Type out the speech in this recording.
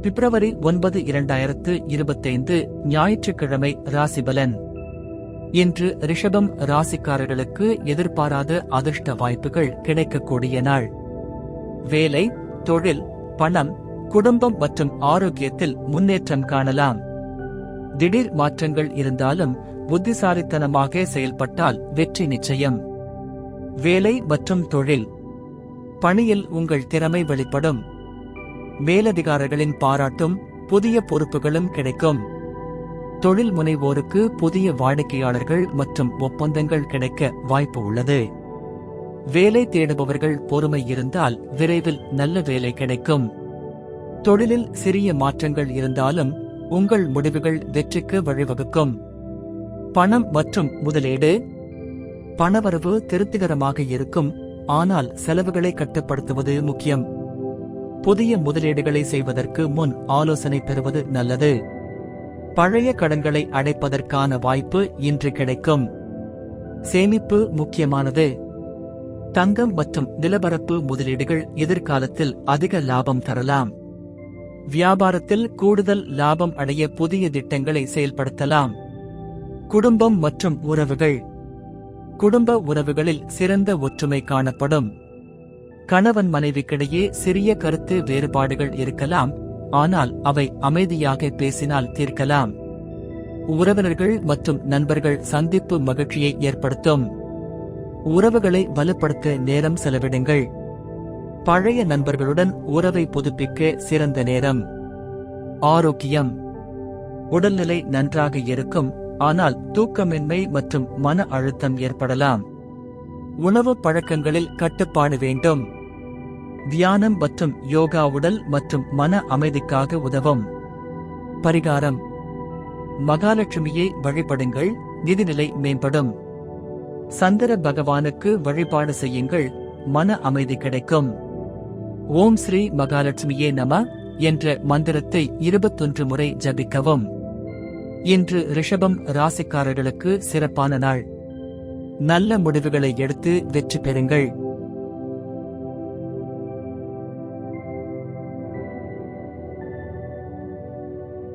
பிப்ரவரி 9 2025 ஞாயிற்றுக்கிழமை ராசிபலன். இன்று ரிஷபம் ராசிக்காரர்களுக்கு எதிர்பாராத அதிர்ஷ்ட வாய்ப்புகள் கிடைக்கக்கூடிய நாள். வேலை, தொழில், பணம், குடும்பம் மற்றும் ஆரோக்கியத்தில் முன்னேற்றம் காணலாம். திடீர் மாற்றங்கள் இருந்தாலும் புத்திசாலித்தனமாக செயல்பட்டால் வெற்றி நிச்சயம். வேலை மற்றும் தொழில். பணியில் உங்கள் திறமை வெளிப்படும். மேலதிகாரிகளின் பாராட்டும் புதிய பொறுப்புகளும் கிடைக்கும். தொழில் முனைவோருக்கு புதிய வாடிக்கையாளர்கள் மற்றும் ஒப்பந்தங்கள் கிடைக்க வாய்ப்பு உள்ளது. வேலை தேடுபவர்கள் பொறுமை இருந்தால் விரைவில் நல்ல வேலை கிடைக்கும். தொழிலில் சிறிய மாற்றங்கள் இருந்தாலும் உங்கள் முடிவுகள் வெற்றிக்கு வழிவகுக்கும். பணம் மற்றும் முதலீடு. பணவரவு திருப்திகரமாக இருக்கும், ஆனால் செலவுகளை கட்டுப்படுத்துவது முக்கியம். புதிய முதலீடுகளை செய்வதற்கு முன் ஆலோசனை பெறுவது நல்லது. பழைய கடன்களை அடைப்பதற்கான வாய்ப்பு இன்று கிடைக்கும். சேமிப்பு முக்கியமானது. தங்கம் மற்றும் நிலப்பரப்பு முதலீடுகள் எதிர்காலத்தில் அதிக லாபம் தரலாம். வியாபாரத்தில் கூடுதல் லாபம் அடைய புதிய திட்டங்களை செயல்படுத்தலாம். குடும்பம் மற்றும் உறவுகள். குடும்ப உறவுகளில் சிறந்த ஒற்றுமை காணப்படும். கணவன் மனைவிக்கிடையே சிறிய கருத்து வேறுபாடுகள் இருக்கலாம், ஆனால் அவை அமைதியாக பேசினால் தீர்க்கலாம். உறவினர்கள் மற்றும் நண்பர்கள் சந்திப்பு மகிழ்ச்சியை ஏற்படுத்தும். உறவுகளை வலுப்படுத்த நேரம் செலவிடுங்கள். பழைய நண்பர்களுடன் உறவை புதுப்பிக்க சிறந்த நேரம். ஆரோக்கியம். உடல்நிலை நன்றாக இருக்கும், ஆனால் தூக்கமின்மை மற்றும் மன அழுத்தம் ஏற்படலாம். உணவு பழக்கங்களில் கட்டுப்பாடு வேண்டும். தியானம் மற்றும் யோகா உடல் மற்றும் மன அமைதிக்காக உதவும். பரிகாரம். மகாலட்சுமியை வழிபடுங்கள், நிதிநிலை மேம்படும். சந்திர பகவானுக்கு வழிபாடு செய்யுங்கள், மன அமைதி கிடைக்கும். ஓம் ஸ்ரீ மகாலட்சுமியே நம என்ற மந்திரத்தை 21 முறை ஜபிக்கவும். இன்று ரிஷபம் ராசிக்காரர்களுக்கு சிறப்பான நாள். நல்ல முடிவுகளை எடுத்து வெற்றி பெறுங்கள்.